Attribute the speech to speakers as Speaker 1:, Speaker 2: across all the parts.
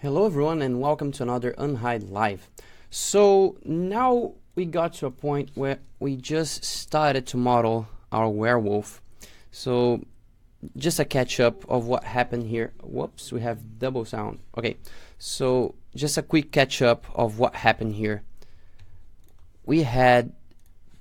Speaker 1: Hello everyone and welcome to another Unhide Live. So now we got to a point where we just started to model our werewolf. So just a catch up of what happened here. Whoops, we have double sound. Okay, so just a quick catch up of what happened here. We had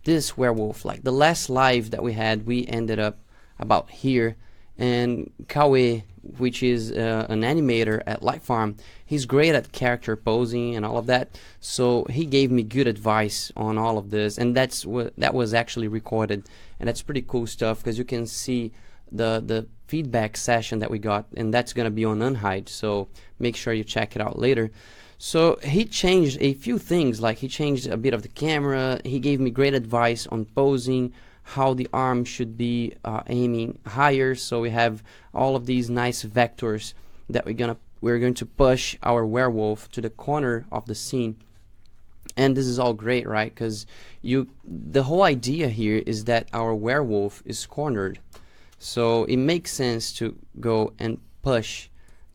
Speaker 1: this werewolf, like the last live that we had, we ended up about here. And Kawe, which is an animator at Light Farm, he's great at character posing and all of that. So he gave me good advice on all of this, and that was actually recorded, and that's pretty cool stuff because you can see the feedback session that we got, and that's gonna be on Unhide. So make sure you check it out later. So he changed a few things, like he changed a bit of the camera. He gave me great advice on posing, how the arm should be aiming higher. So we have all of these nice vectors that we're going to push our werewolf to the corner of the scene. And this is all great, right? Because the whole idea here is that our werewolf is cornered. So it makes sense to go and push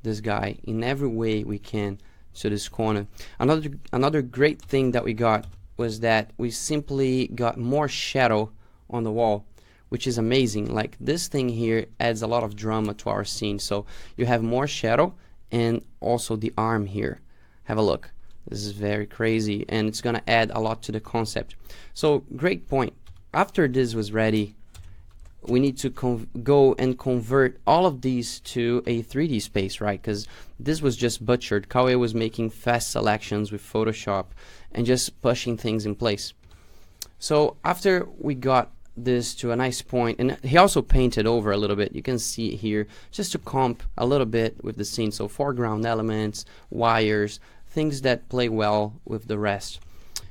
Speaker 1: this guy in every way we can to this corner. Another great thing that we got was that we simply got more shadow on the wall, which is amazing. Like this thing here adds a lot of drama to our scene. So you have more shadow and also the arm here. Have a look. This is very crazy and it's gonna add a lot to the concept. So great point. After this was ready, we need to go and convert all of these to a 3D space, right? Because this was just butchered. Kawe was making fast selections with Photoshop and just pushing things in place. So after we got this to a nice point, and he also painted over a little bit, you can see it here, just to comp a little bit with the scene. So foreground elements, wires, things that play well with the rest.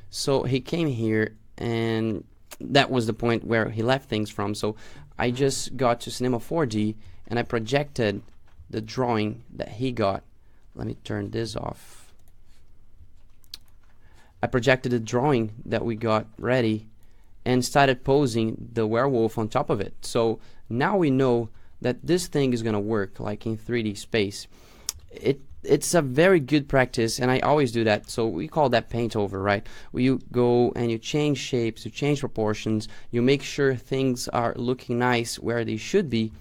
Speaker 1: So he came here and that was the point where he left things from. So I just got to Cinema 4D and I projected the drawing that he got. Let me turn this off. I projected the drawing that we got ready and started posing the werewolf on top of it. So now we know that this thing is gonna work like in 3D space. It's a very good practice, and I always do that. So we call that paint over, right? Where you go and you change shapes, you change proportions, you make sure things are looking nice where they should be,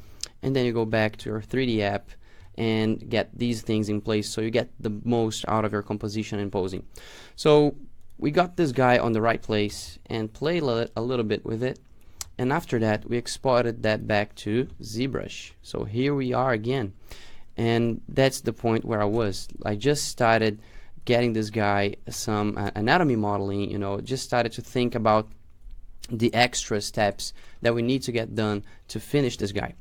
Speaker 1: and then you go back to your 3D app and get these things in place so you get the most out of your composition and posing. So we got this guy on the right place and played a little bit with it, and after that we exported that back to Zbrush. So here we are again, and that's the point where I just started getting this guy some anatomy modeling, you know, just started to think about the extra steps that we need to get done to finish this guy.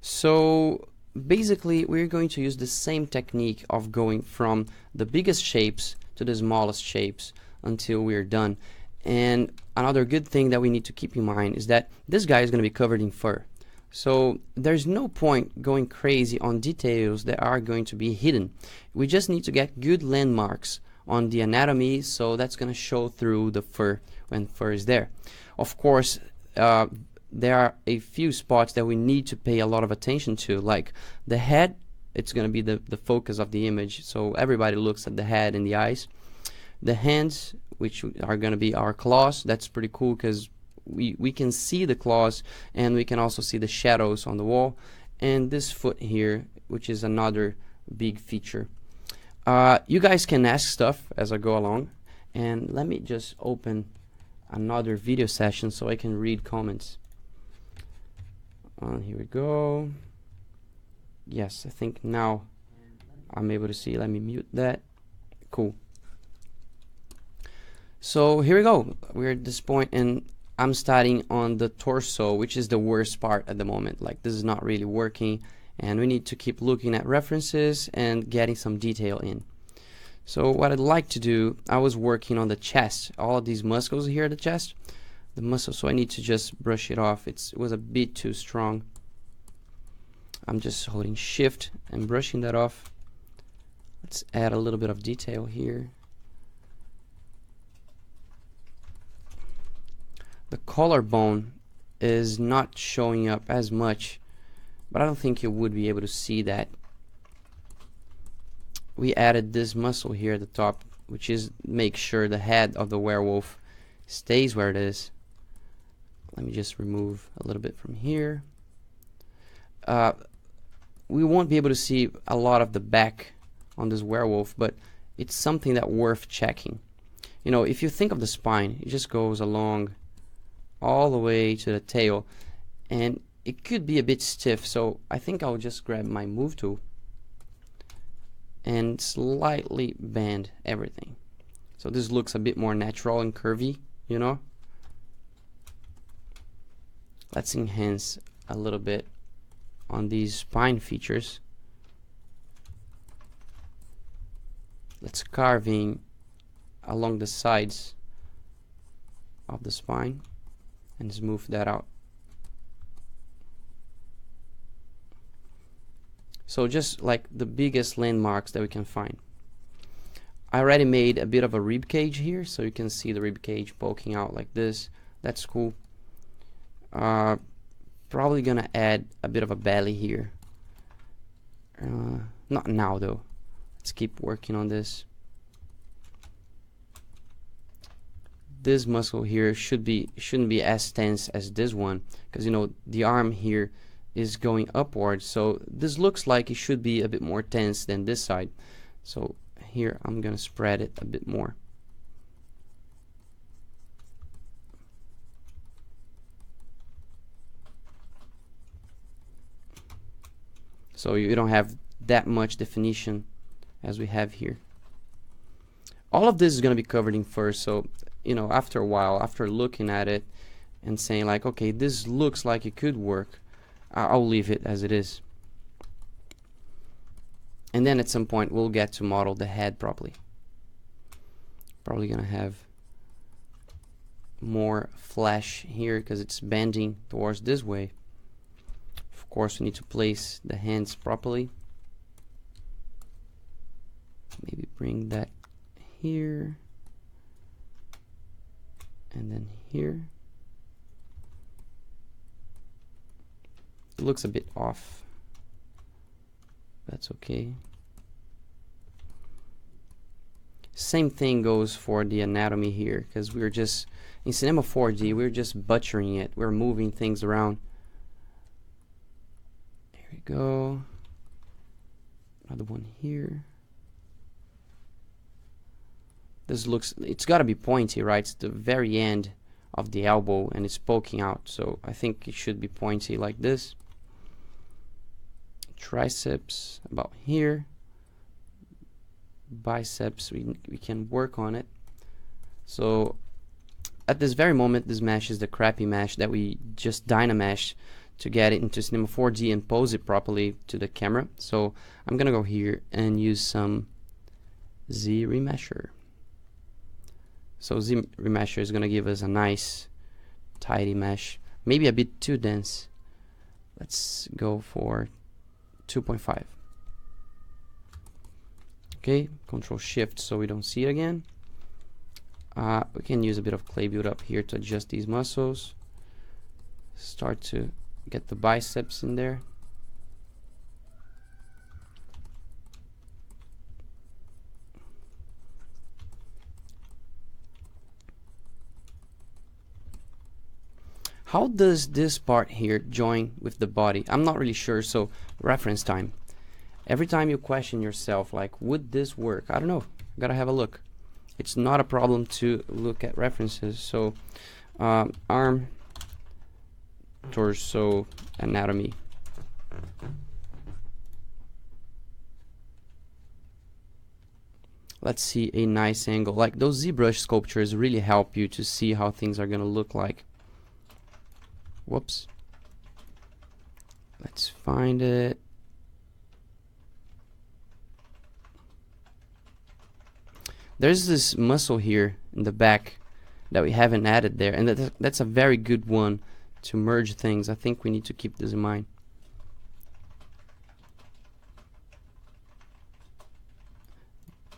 Speaker 1: So basically we're going to use the same technique of going from the biggest shapes to the smallest shapes until we're done. And another good thing that we need to keep in mind is that this guy is going to be covered in fur. So there's no point going crazy on details that are going to be hidden. We just need to get good landmarks on the anatomy, so that's going to show through the fur when fur is there. Of course, there are a few spots that we need to pay a lot of attention to, like the head. It's going to be the focus of the image, so everybody looks at the head and the eyes. The hands, which are going to be our claws, that's pretty cool because we can see the claws and we can also see the shadows on the wall. And this foot here, which is another big feature. You guys can ask stuff as I go along, and let me just open another video session so I can read comments. Here we go. Yes, I think now I'm able to see. Let me mute that. Cool. So here we go. We're at this point and I'm starting on the torso, which is the worst part at the moment. Like this is not really working and we need to keep looking at references and getting some detail in. So what I'd like to do, I was working on the chest, all of these muscles here at the chest, the muscles, so I need to just brush it off. It was a bit too strong. I'm just holding shift and brushing that off. Let's add a little bit of detail here. The collarbone is not showing up as much, but I don't think you would be able to see that. we added this muscle here at the top, which is make sure the head of the werewolf stays where it is. Let me just remove a little bit from here. We won't be able to see a lot of the back on this werewolf, but it's something that worth checking. You know, if you think of the spine, it just goes along all the way to the tail, and it could be a bit stiff, so I think I'll just grab my move tool and slightly bend everything. So this looks a bit more natural and curvy, you know. Let's enhance a little bit on these spine features. Let's carve in along the sides of the spine and smooth that out. So just like the biggest landmarks that we can find. I already made a bit of a rib cage here, so you can see the rib cage poking out like this. That's cool. Probably gonna add a bit of a belly here. Not now though. Let's keep working on this. This muscle here shouldn't be as tense as this one, because you know the arm here is going upwards, so this looks like it should be a bit more tense than this side. So here I'm gonna spread it a bit more. So you don't have that much definition as we have here. All of this is going to be covered in fur, so you know, after a while, after looking at it and saying like, okay, this looks like it could work, I'll leave it as it is. And then at some point we'll get to model the head properly. Probably gonna have more flesh here because it's bending towards this way. Of course we need to place the hands properly. Maybe bring that here and then here. It looks a bit off. That's okay. Same thing goes for the anatomy here, because we're just in Cinema 4D, we're just butchering it. We're moving things around. There we go. Another one here. This looks, it's got to be pointy, right? It's the very end of the elbow and it's poking out, so I think it should be pointy like this. Triceps about here. Biceps, we can work on it. So at this very moment, this mesh is the crappy mesh that we just Dynamesh to get it into Cinema 4D and pose it properly to the camera. So I'm gonna go here and use some Z remesher. So Z remesher is gonna give us a nice tidy mesh, maybe a bit too dense. Let's go for 2.5. Okay, Control Shift so we don't see it again. We can use a bit of clay build up here to adjust these muscles. Start to get the biceps in there. How does this part here join with the body? I'm not really sure, so reference time. Every time you question yourself, like, would this work? I don't know. Gotta have a look. It's not a problem to look at references. So, arm, torso, anatomy. Let's see a nice angle. Like, those Zbrush sculptures really help you to see how things are gonna look like. Whoops. Let's find it. There's this muscle here in the back that we haven't added there, and that's a very good one to merge things. I think we need to keep this in mind.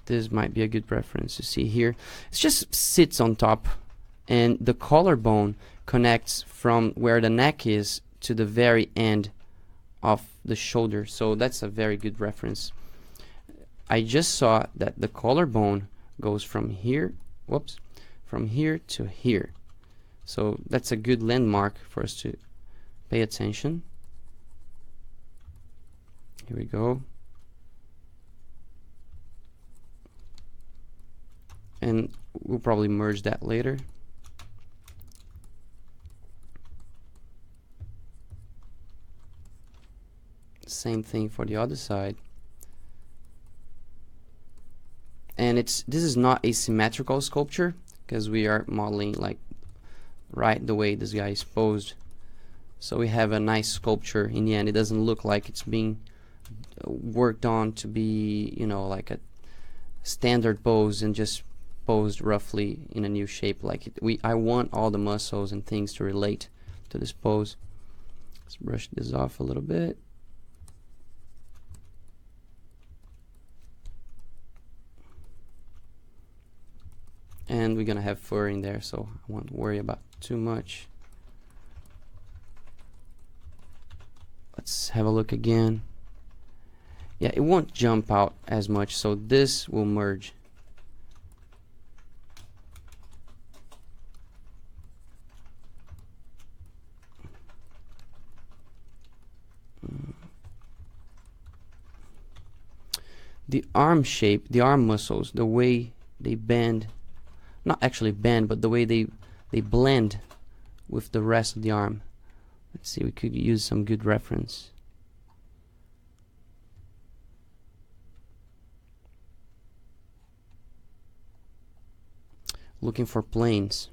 Speaker 1: This might be a good reference to see here. It just sits on top, and the collarbone connects from where the neck is to the very end of the shoulder. So that's a very good reference. I just saw that the collarbone goes from here, whoops, from here to here. So that's a good landmark for us to pay attention. Here we go. And we'll probably merge that later. Same thing for the other side. And this is not a symmetrical sculpture because we are modeling like right the way this guy is posed. So we have a nice sculpture in the end. It doesn't look like it's being worked on to be, you know, like a standard pose and just posed roughly in a new shape. Like I want all the muscles and things to relate to this pose. Let's brush this off a little bit. And we're gonna have fur in there, so I won't worry about too much. Let's have a look again. Yeah, it won't jump out as much, so this will merge. The arm shape, the arm muscles, the way they bend, not actually bend, but the way they blend with the rest of the arm. Let's see, we could use some good reference. Looking for planes.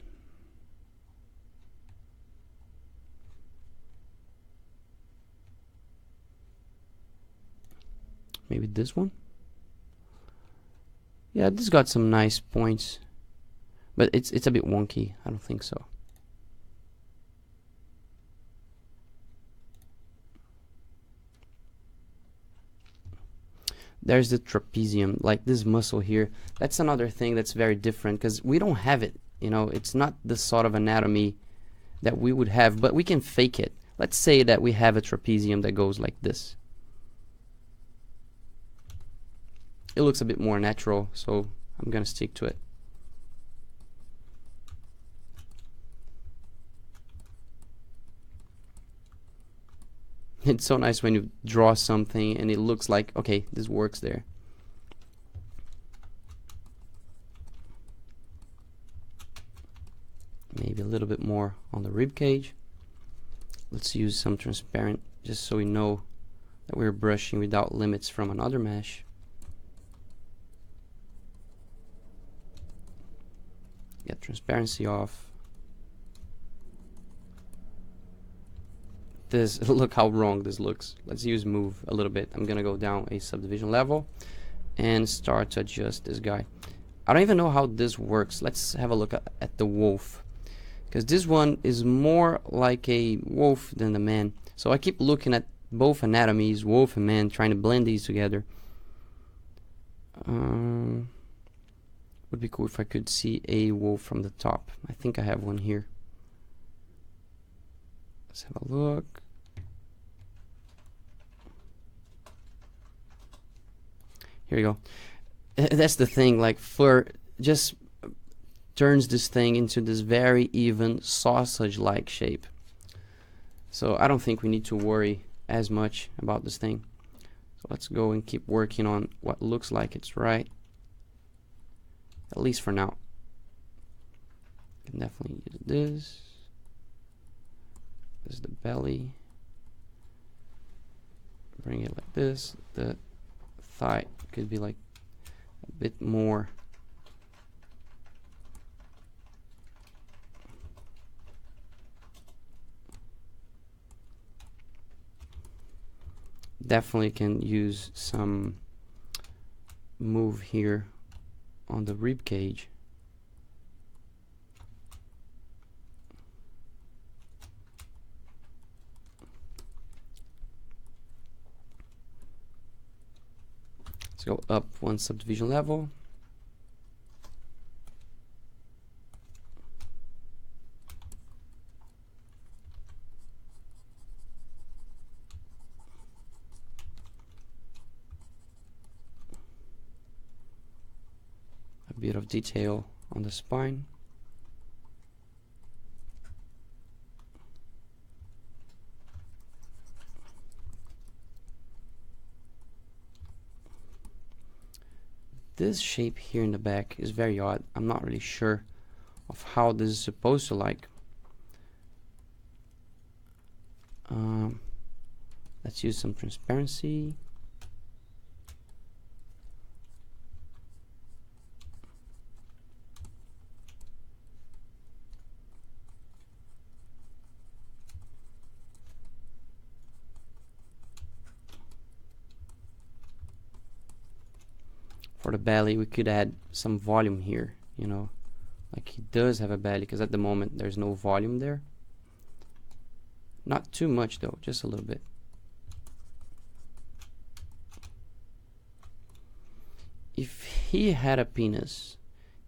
Speaker 1: Maybe this one? Yeah, this got some nice points. But it's a bit wonky. I don't think so. There's the trapezium, like this muscle here. That's another thing that's very different because we don't have it. You know, it's not the sort of anatomy that we would have, but we can fake it. Let's say that we have a trapezium that goes like this. It looks a bit more natural, so I'm gonna stick to it. It's so nice when you draw something and it looks like, okay, this works there. Maybe a little bit more on the rib cage. Let's use some transparent just so we know that we're brushing without limits from another mesh. Get transparency off. This, look how wrong this looks. Let's use move a little bit. I'm gonna go down a subdivision level and start to adjust this guy. I don't even know how this works. Let's have a look at the wolf, because this one is more like a wolf than a man. So I keep looking at both anatomies, wolf and man, trying to blend these together. Would be cool if I could see a wolf from the top. I think I have one here. Let's have a look. Here we go. That's the thing, like fur just turns this thing into this very even sausage-like shape. So I don't think we need to worry as much about this thing. So let's go and keep working on what looks like it's right. At least for now. Can definitely use this. This is the belly. Bring it like this. The thigh could be like a bit more. Definitely can use some move here on the rib cage. Let's go up one subdivision level. a bit of detail on the spine. This shape here in the back is very odd. I'm not really sure of how this is supposed to like. Let's use some transparency. For the belly, we could add some volume here, you know, like he does have a belly, because at the moment there's no volume there. Not too much though, just a little bit. If he had a penis,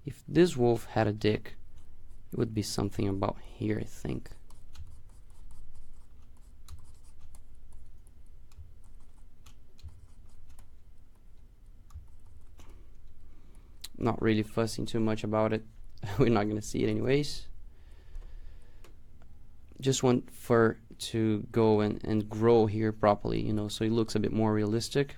Speaker 1: if this wolf had a dick, it would be something about here, I think. Not really fussing too much about it. We're not gonna see it anyways. Just want fur to go and grow here properly, you know, so it looks a bit more realistic.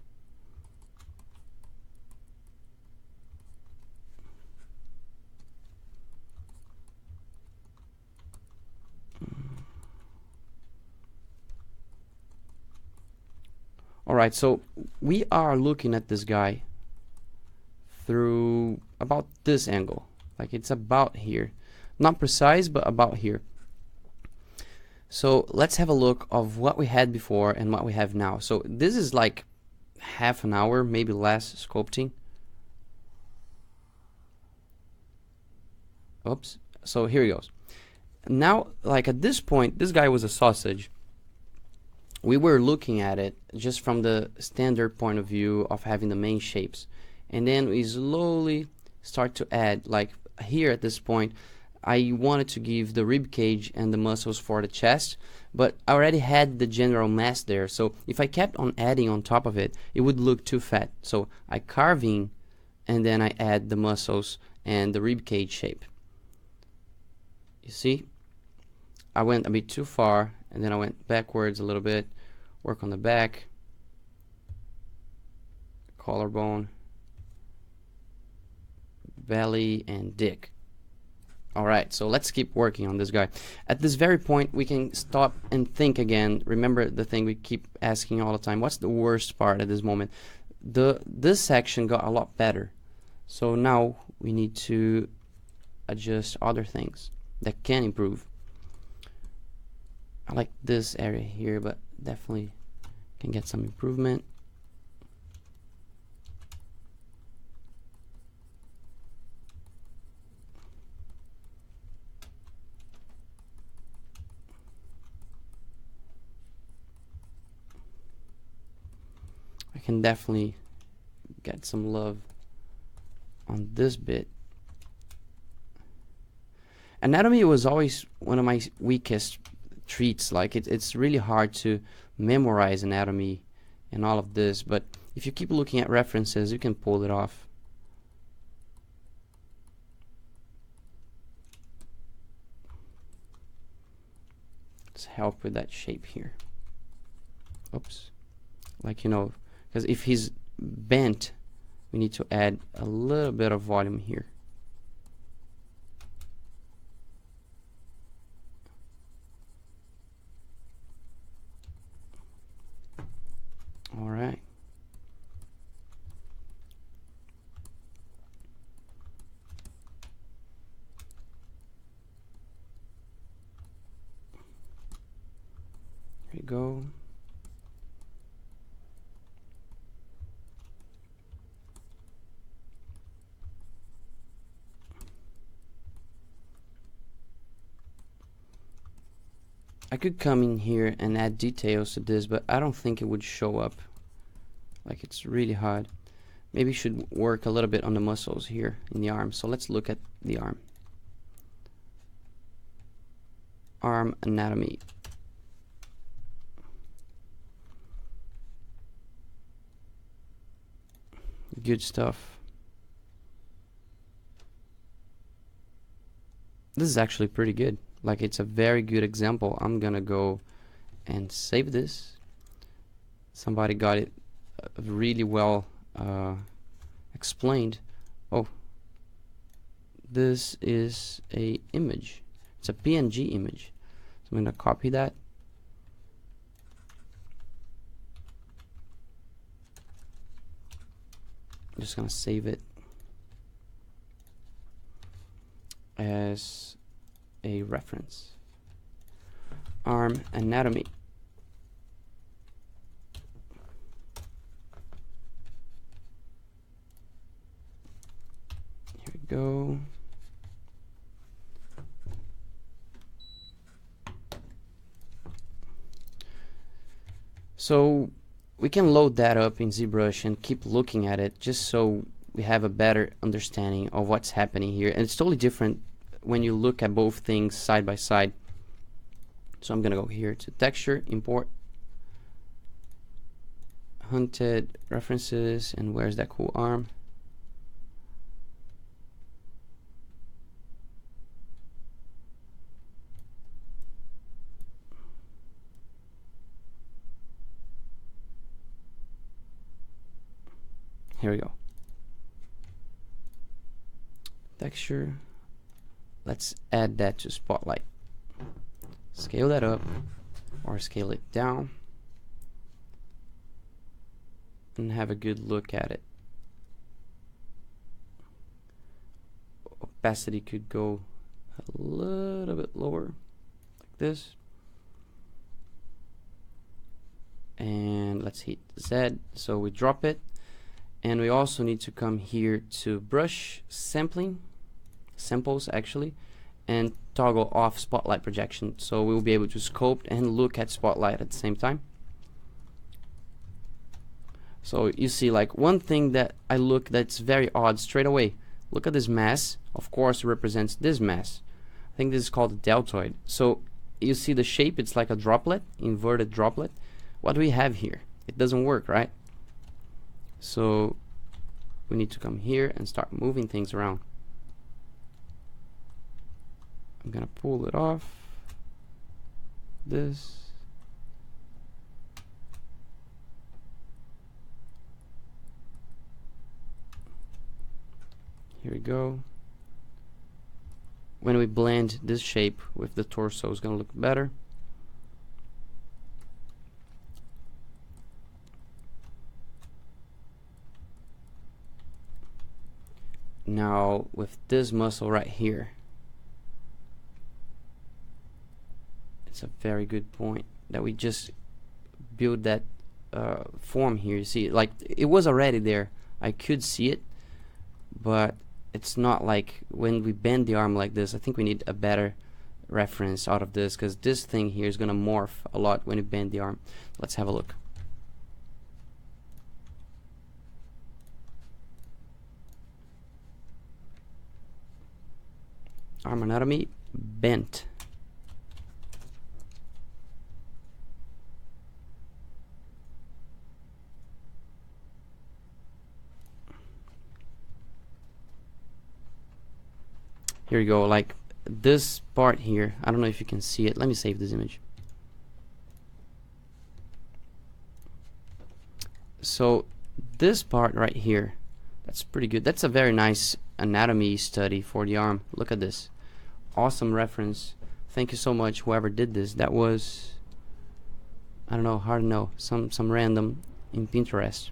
Speaker 1: Alright, so we are looking at this guy through about this angle, like it's about here, not precise but about here. So let's have a look of what we had before and what we have now. So this is like half an hour, maybe less, sculpting. Oops. So here he goes. Now, like at this point, this guy was a sausage. We were looking at it just from the standard point of view of having the main shapes. And then we slowly start to add, like here at this point, I wanted to give the rib cage and the muscles for the chest, but I already had the general mass there. So if I kept on adding on top of it, it would look too fat. So I carve in and then I add the muscles and the rib cage shape. You see? I went a bit too far and then I went backwards a little bit, work on the back, collarbone, belly, and dick. Alright, so let's keep working on this guy. At this very point, we can stop and think again. Remember the thing we keep asking all the time, what's the worst part at this moment? This section got a lot better. So now we need to adjust other things that can improve. I like this area here, but definitely can get some improvement. I can definitely get some love on this bit. Anatomy was always one of my weakest treats. Like it's really hard to memorize anatomy and all of this, but if you keep looking at references, you can pull it off. Let's help with that shape here. Oops. Like, you know, because if he's bent, we need to add a little bit of volume here. All right. Here we go. I could come in here and add details to this, but I don't think it would show up. Like, it's really hard. Maybe you should work a little bit on the muscles here in the arm. So let's look at the arm. Arm anatomy. Good stuff. This is actually pretty good. Like, it's a very good example. I'm gonna go and save this. Somebody got it really well explained. Oh, this is a image. It's a PNG image. So I'm gonna copy that. I'm just gonna save it as a reference. Arm anatomy. Here we go. So we can load that up in Zbrush and keep looking at it just so we have a better understanding of what's happening here. And it's totally different when you look at both things side by side. So I'm gonna go here to texture, import hunted references, and where's that cool arm? Here we go. Texture. Let's add that to Spotlight. Scale that up or scale it down and have a good look at it. Opacity could go a little bit lower, like this. And let's hit Z, so we drop it. And we also need to come here to brush samples actually, and toggle off spotlight projection, so we'll be able to sculpt and look at spotlight at the same time. So you see, like, one thing that I look that's very odd straight away. Look at this mass. Of course, it represents this mass. I think this is called a deltoid. So you see the shape, it's like a droplet, inverted droplet. What do we have here? It doesn't work, right? So we need to come here and start moving things around. I'm gonna pull it off. This. Here we go. When we blend this shape with the torso, it's gonna look better. Now with this muscle right here, it's a very good point that we just build that form here. You see, like, it was already there. I could see it, but it's not like when we bend the arm like this. I think we need a better reference out of this, because this thing here is gonna morph a lot when you bend the arm. Let's have a look. Arm anatomy, bent. Here we go, like this part here. I don't know if you can see it. Let me save this image. So this part right here, that's pretty good. That's a very nice anatomy study for the arm. Look at this. Awesome reference. Thank you so much, whoever did this. That was, I don't know, hard to know, some random in Pinterest.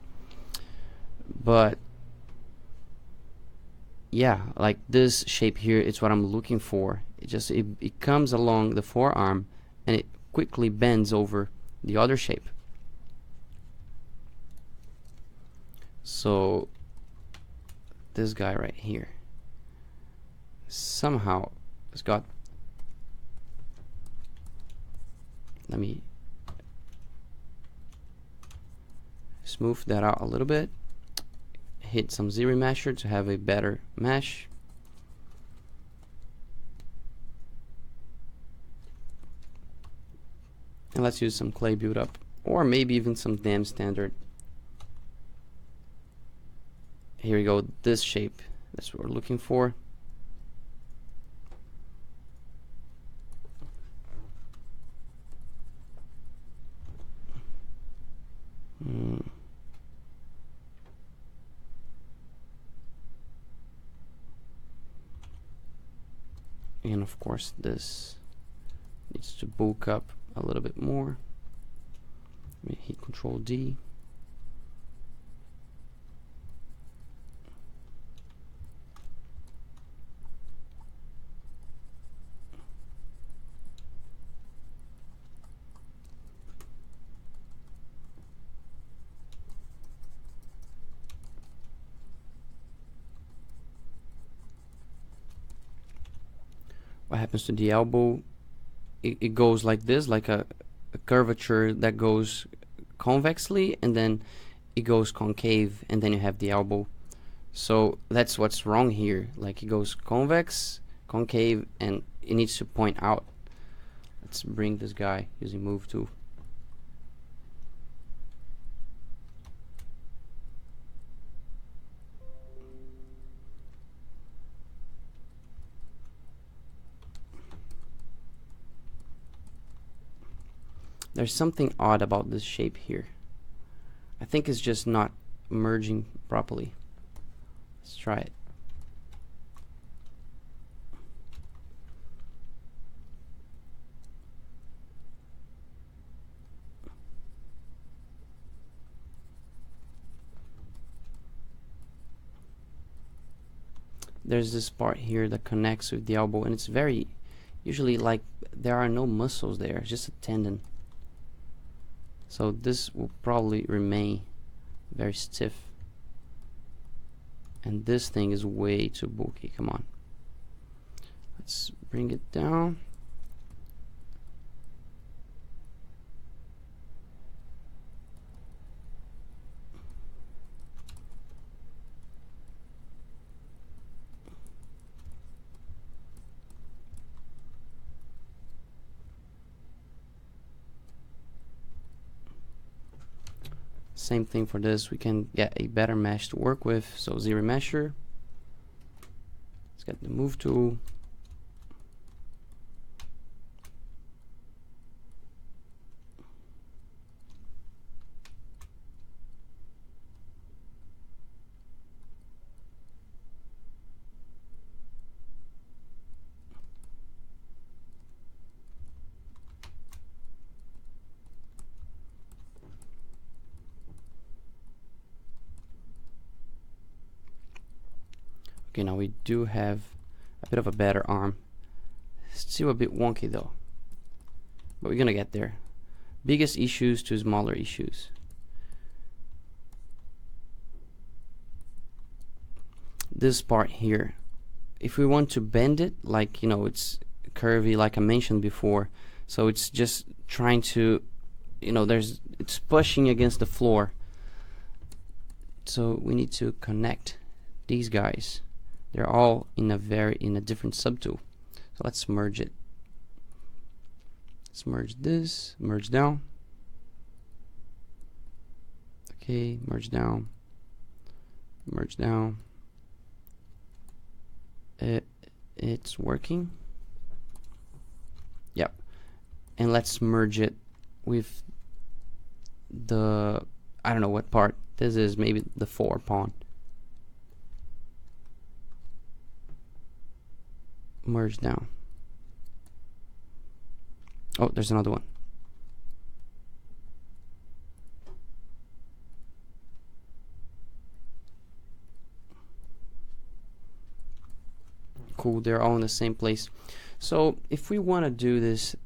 Speaker 1: But yeah, like this shape here, it's what I'm looking for. It comes along the forearm and it quickly bends over the other shape. So this guy right here somehow has got, let me smooth that out a little bit, hit some Z-remesher to have a better mesh. And let's use some clay build-up, or maybe even some damn standard. Here we go, this shape, that's what we're looking for. And of course this needs to bulk up a little bit more. Let me hit Control D. What happens to the elbow? It goes like this, like a curvature that goes convexly, and then it goes concave, and then you have the elbow. So that's what's wrong here. Like it goes convex, concave, and it needs to point out. Let's bring this guy using move tool. There's something odd about this shape here. I think it's just not merging properly. Let's try it. There's this part here that connects with the elbow, and it's very usually like there are no muscles there, it's just a tendon. So this will probably remain very stiff. And this thing is way too bulky. Come on. Let's bring it down. Same thing for this. We can get a better mesh to work with. So Z-remesher. Let's get the move tool. Okay, now we do have a bit of a better arm. Still a bit wonky though, but we're gonna get there. Biggest issues to smaller issues. This part here, if we want to bend it, like, you know, it's curvy like I mentioned before, so it's just trying to, you know, it's pushing against the floor. So we need to connect these guys. They're all in a different subtool. So let's merge it. Let's merge this, merge down. Okay, merge down, merge down. It's working. Yep. And let's merge it with the, I don't know what part this is, maybe the 4 pawn. Merge down. Oh, there's another one. Cool, they're all in the same place. So if we want to do this,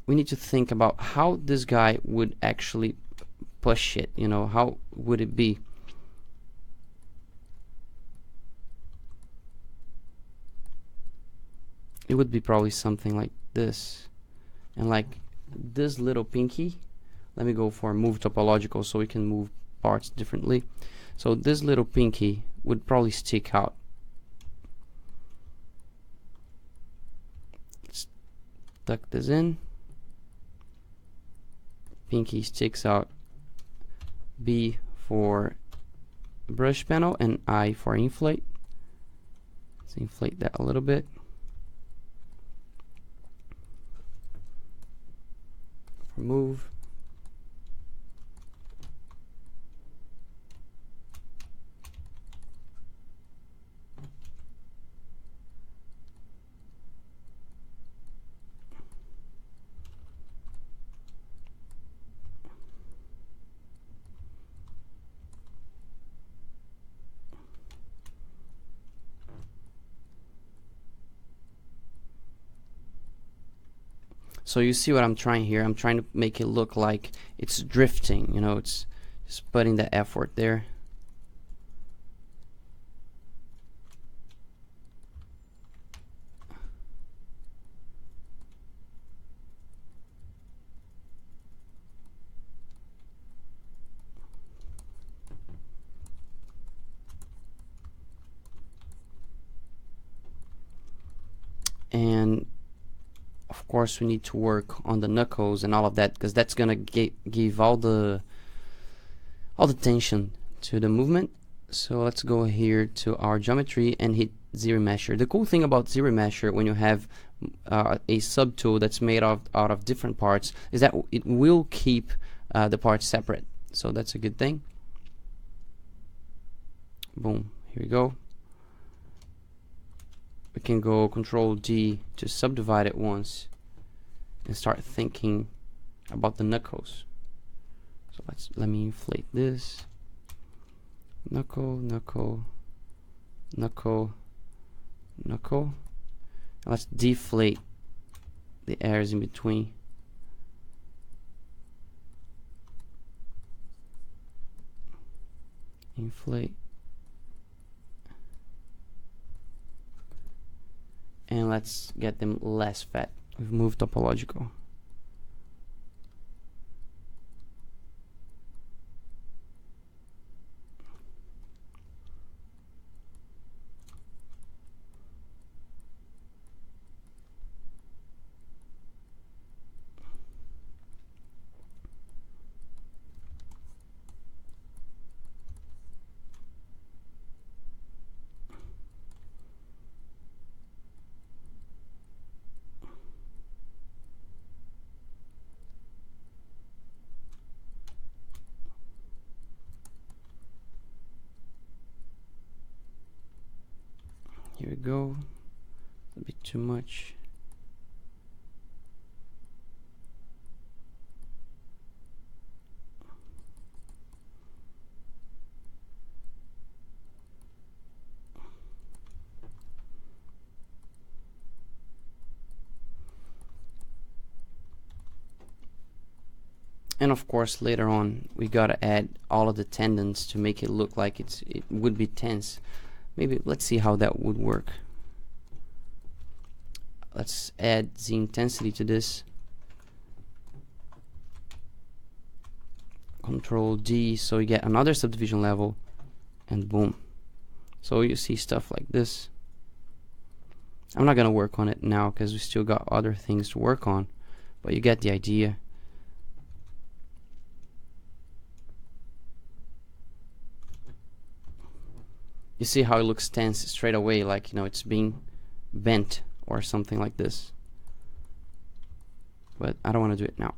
Speaker 1: we need to think about how this guy would actually push it, you know, how would it be? It would be probably something like this. And like this little pinky, let me go for move topological so we can move parts differently. So this little pinky would probably stick out. Let's tuck this in. Pinky sticks out. B for brush panel and I for inflate. Let's inflate that a little bit. Move. So you see what I'm trying here. I'm trying to make it look like it's drifting, you know, it's just putting the effort there. And of course we need to work on the knuckles and all of that, because that's gonna give all the tension to the movement. So let's go here to our geometry and hit ZRemesher. The cool thing about ZRemesher, when you have a subtool that's made out of different parts, is that it will keep the parts separate. So that's a good thing. Boom, here we go. We can go Control D to subdivide it once and start thinking about the knuckles. So let me inflate this. Knuckle, knuckle, knuckle, knuckle. And let's deflate the areas in between. Inflate. And let's get them less fat. We've moved topological. Here we go. A bit too much. And of course later on we gotta add all of the tendons to make it look like it would be tense. Maybe let's see how that would work. Let's add the intensity to this. Control D, so you get another subdivision level, and boom. So you see stuff like this. I'm not gonna work on it now because we still got other things to work on, but you get the idea. You see how it looks tense straight away, like, you know, it's being bent or something like this. But I don't want to do it now.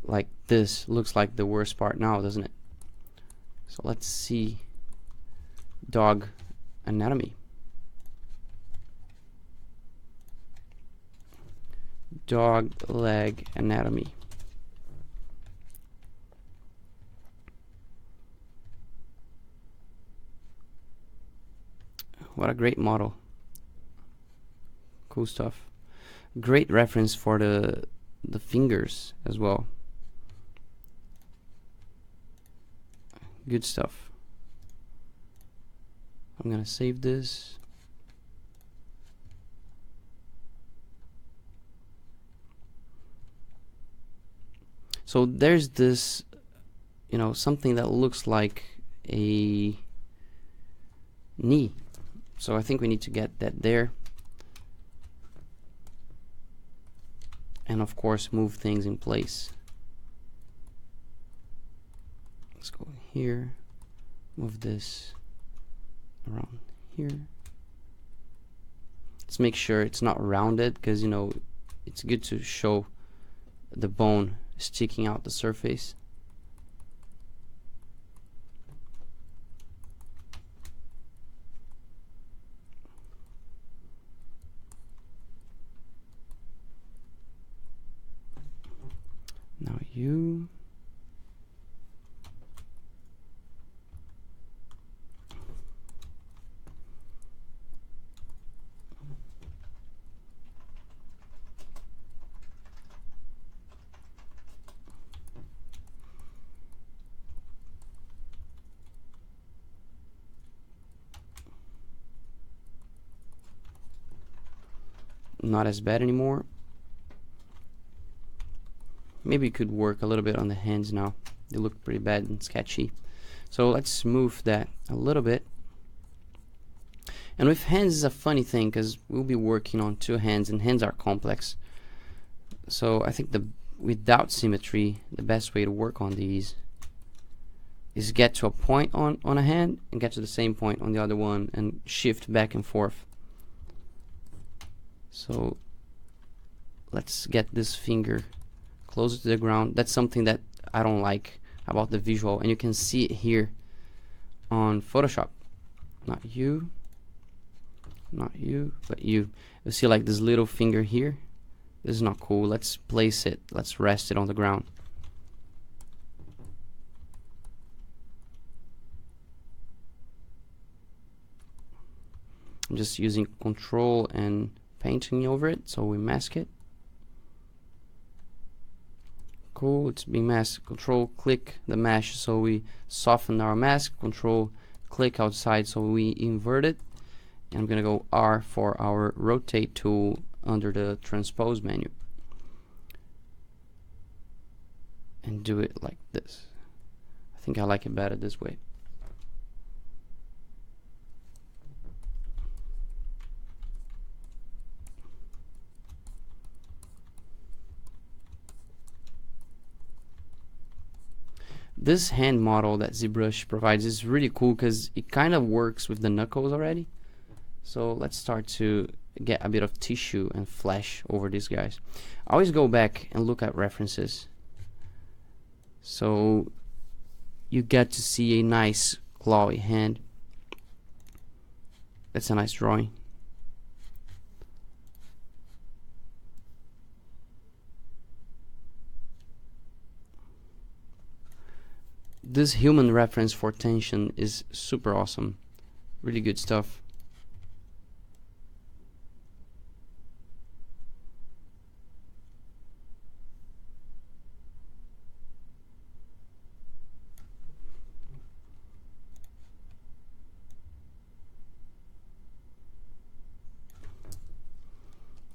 Speaker 1: Like this looks like the worst part now, doesn't it? So let's see dog anatomy. Dog leg anatomy. What a great model. Cool stuff. Great reference for the fingers as well. Good stuff. I'm gonna save this. So there's this, you know, something that looks like a knee. So I think we need to get that there. And of course move things in place. Let's go here, move this around here. Let's make sure it's not rounded, because, you know, it's good to show the bone sticking out the surface. not as bad anymore. Maybe it could work a little bit on the hands now. They look pretty bad and sketchy. So let's smooth that a little bit. And with hands is a funny thing because we'll be working on two hands, and hands are complex. So I think without symmetry, the best way to work on these is get to a point on a hand and get to the same point on the other one and shift back and forth. So let's get this finger closer to the ground. That's something that I don't like about the visual, and you can see it here on Photoshop. Not you, but you. You see like this little finger here. This is not cool. Let's place it, let's rest it on the ground. I'm just using control and painting over it, so we mask it. Cool, it's being masked. Control click the mesh, so we soften our mask. Control click outside, so we invert it. And I'm gonna go R for our rotate tool under the transpose menu and do it like this. I think I like it better this way. This hand model that Zbrush provides is really cool because it kind of works with the knuckles already. So let's start to get a bit of tissue and flesh over these guys. I always go back and look at references, so you get to see a nice clawy hand. That's a nice drawing. This human reference for tension is super awesome. Really good stuff.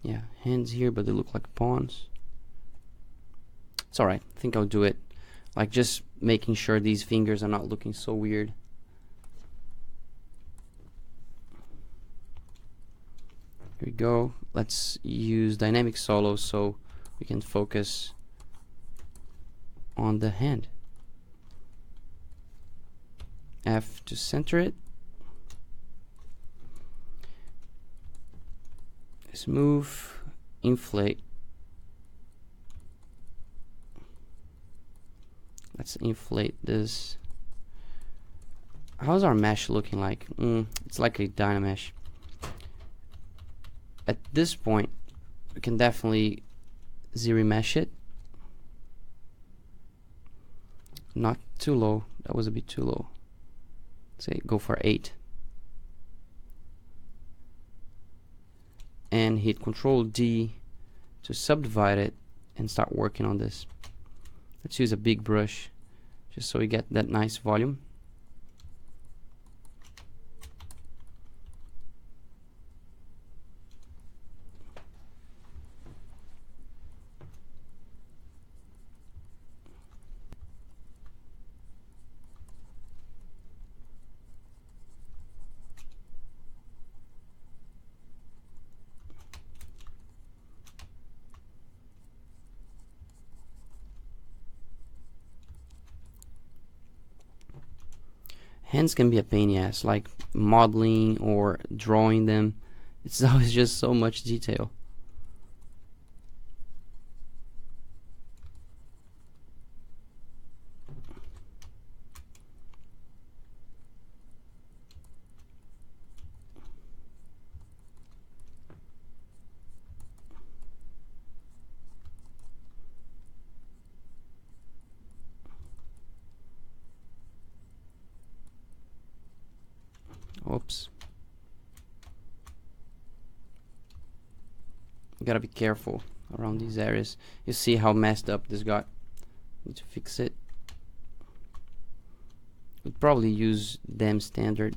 Speaker 1: Yeah, hands here, but they look like pawns. It's alright, I think I'll do it. Like just making sure these fingers are not looking so weird. Here we go. Let's use dynamic solo so we can focus on the hand. F to center it. Smooth, inflate. Let's inflate this. How's our mesh looking like? It's like a Dynamesh. At this point, we can definitely zero mesh it. Not too low. That was a bit too low. Say go for 8. And hit Control D to subdivide it and start working on this. Let's use a big brush just so we get that nice volume. Hands can be a pain in the ass, like modeling or drawing them. It's always just so much detail. Oops. You gotta be careful around these areas. You see how messed up this got. Need to fix it. We'd probably use them standard.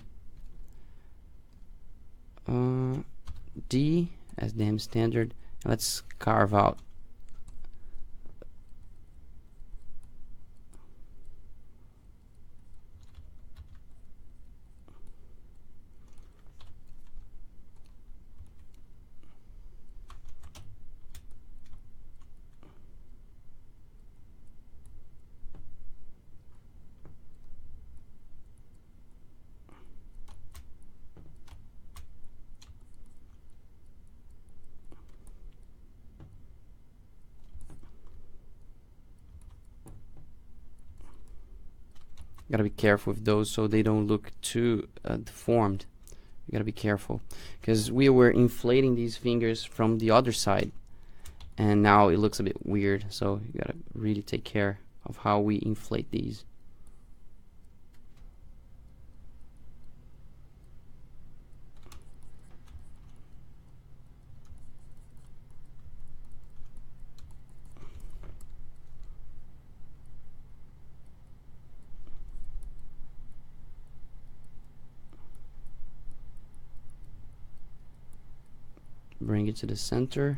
Speaker 1: D as damn standard. And let's carve out. Gotta be careful with those so they don't look too deformed. You gotta be careful, because we were inflating these fingers from the other side, and now it looks a bit weird. So you gotta really take care of how we inflate these. Bring it to the center.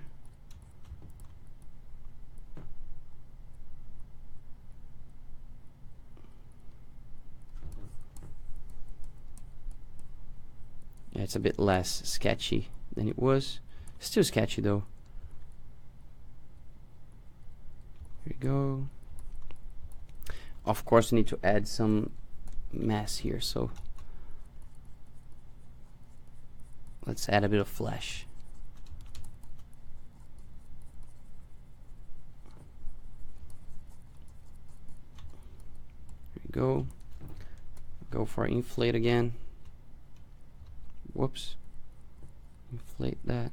Speaker 1: Yeah, it's a bit less sketchy than it was. Still sketchy though. Here we go. Of course, we need to add some mass here, so let's add a bit of flesh. Go for inflate again. Whoops. Inflate that.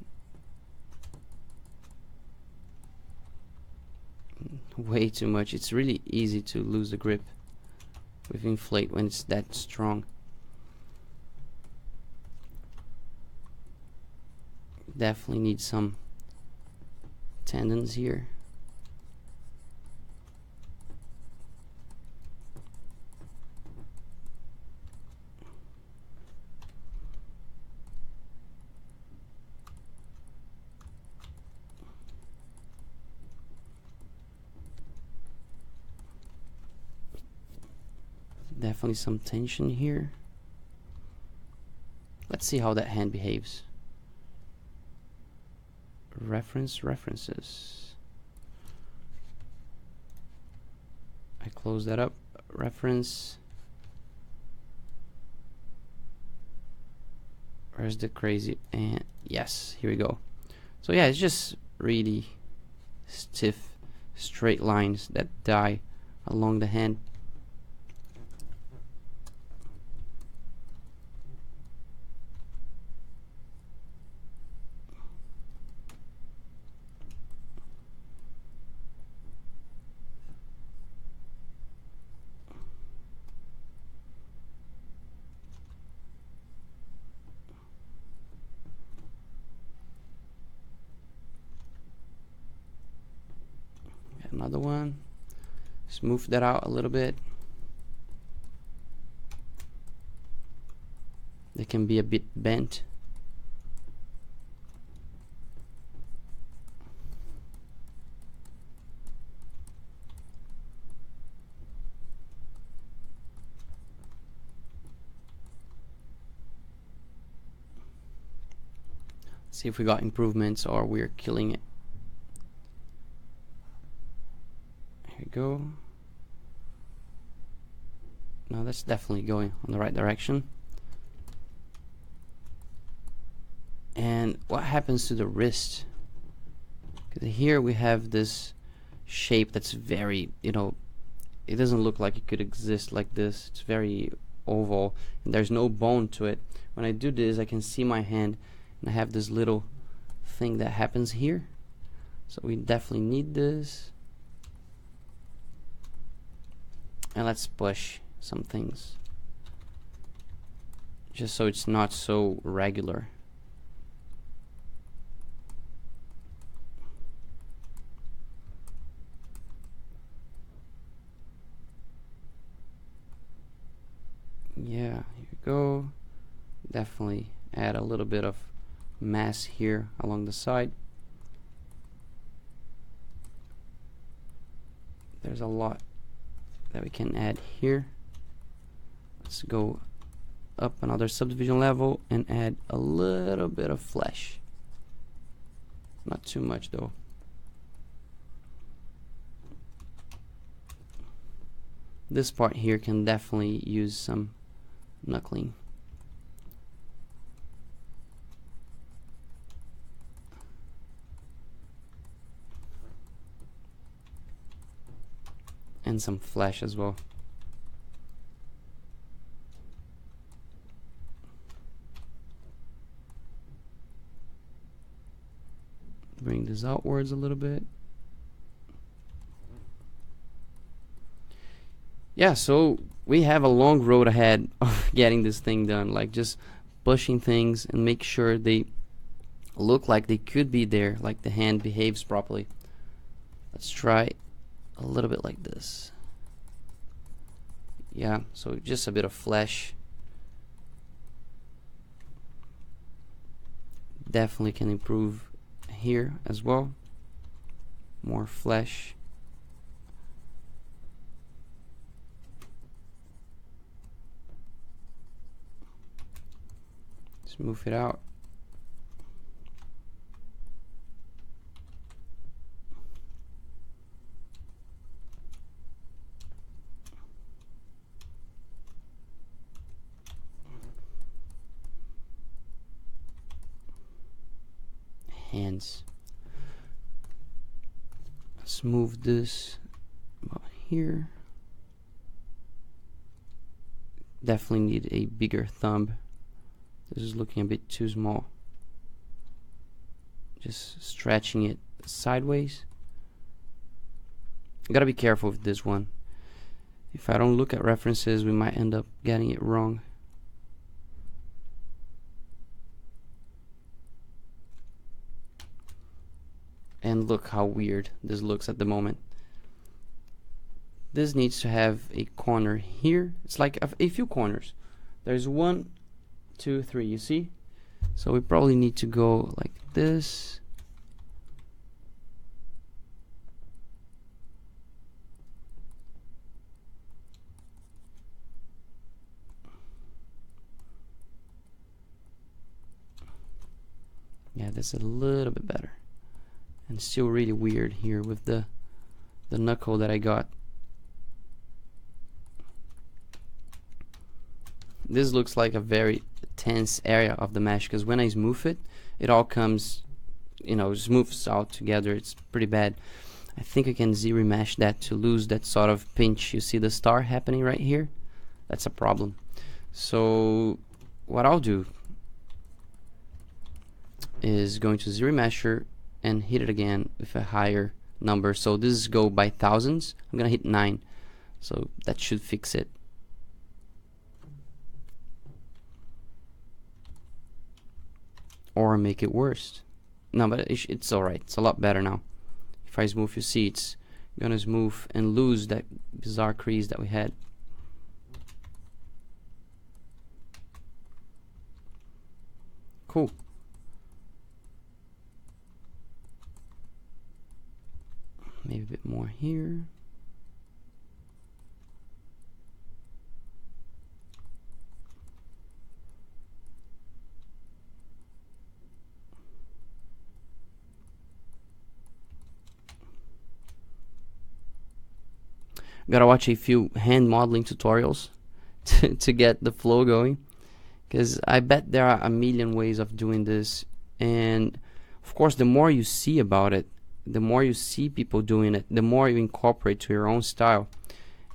Speaker 1: Way too much. It's really easy to lose the grip with inflate when it's that strong. Definitely need some tendons here. Definitely some tension here. Let's see how that hand behaves. References. I close that up. Reference. Where's the crazy? And yes, here we go. So yeah, it's just really stiff, straight lines that die along the hand. Another one. Smooth that out a little bit. They can be a bit bent. See if we got improvements or we're killing it. Here we go. No, that's definitely going on the right direction. And what happens to the wrist? 'Cause here we have this shape that's very, you know, it doesn't look like it could exist like this. It's very oval and there's no bone to it. When I do this, I can see my hand and I have this little thing that happens here. So we definitely need this. And let's push some things just so it's not so regular. Yeah, here we go. Definitely add a little bit of mass here along the side. There's a lot that we can add here. Let's go up another subdivision level and add a little bit of flesh. Not too much though. This part here can definitely use some knuckling. And some flesh as well. Bring this outwards a little bit. Yeah, so we have a long road ahead of getting this thing done, like just pushing things and make sure they look like they could be there, like the hand behaves properly. Let's try a little bit like this. Yeah, so just a bit of flesh. Definitely can improve here as well. More flesh. Smooth it out. Hands. Let's move this about here. Definitely need a bigger thumb. This is looking a bit too small. Just stretching it sideways. I gotta be careful with this one. If I don't look at references, we might end up getting it wrong. And look how weird this looks at the moment. This needs to have a corner here. It's like a few corners. There's 1, 2, 3, you see? So we probably need to go like this. Yeah, that's a little bit better. And still really weird here with the knuckle that I got. This looks like a very tense area of the mesh, because when I smooth it, it all comes, you know, smooths out together. It's pretty bad. I think I can Z-remesh that to lose that sort of pinch. You see the star happening right here? That's a problem. So what I'll do is going to Z-remesher and hit it again with a higher number. So this is go by thousands. I'm gonna hit 9, so that should fix it. Or make it worse. No, but it's alright. It's a lot better now. If I smooth, you see it's gonna smooth and lose that bizarre crease that we had. Cool. Maybe a bit more here. Gotta watch a few hand modeling tutorials to get the flow going, because I bet there are a million ways of doing this. And of course, the more you see about it, the more you see people doing it, the more you incorporate to your own style.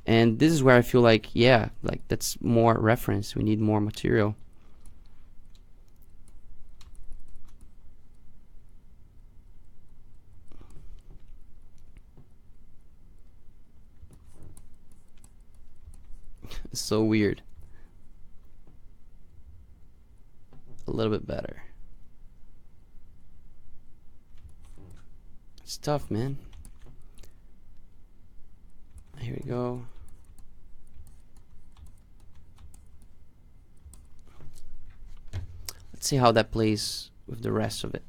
Speaker 1: And this is where I feel like, yeah, like that's more reference. We need more material. It's so weird. A little bit better. It's tough, man. Here we go. Let's see how that plays with the rest of it.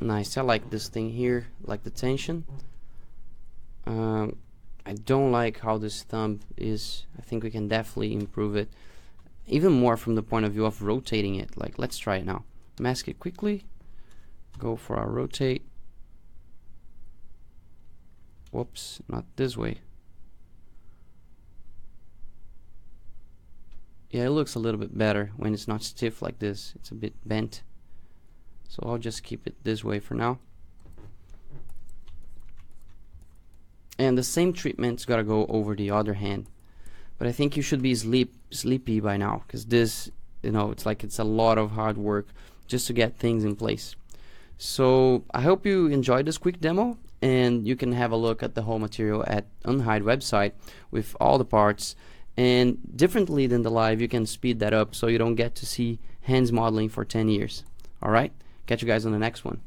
Speaker 1: Nice. I like this thing here, like the tension. I don't like how this thumb is. I think we can definitely improve it even more from the point of view of rotating it. Like, let's try it now. Mask it quickly, go for our rotate. Whoops, not this way. Yeah, it looks a little bit better when it's not stiff like this. It's a bit bent. So I'll just keep it this way for now. And the same treatment's gotta go over the other hand. But I think you should be sleepy by now, because this, you know, it's a lot of hard work just to get things in place. So I hope you enjoyed this quick demo, and you can have a look at the whole material at UNHIDE website with all the parts. And differently than the live, you can speed that up so you don't get to see hands modeling for 10 years. Alright, catch you guys on the next one.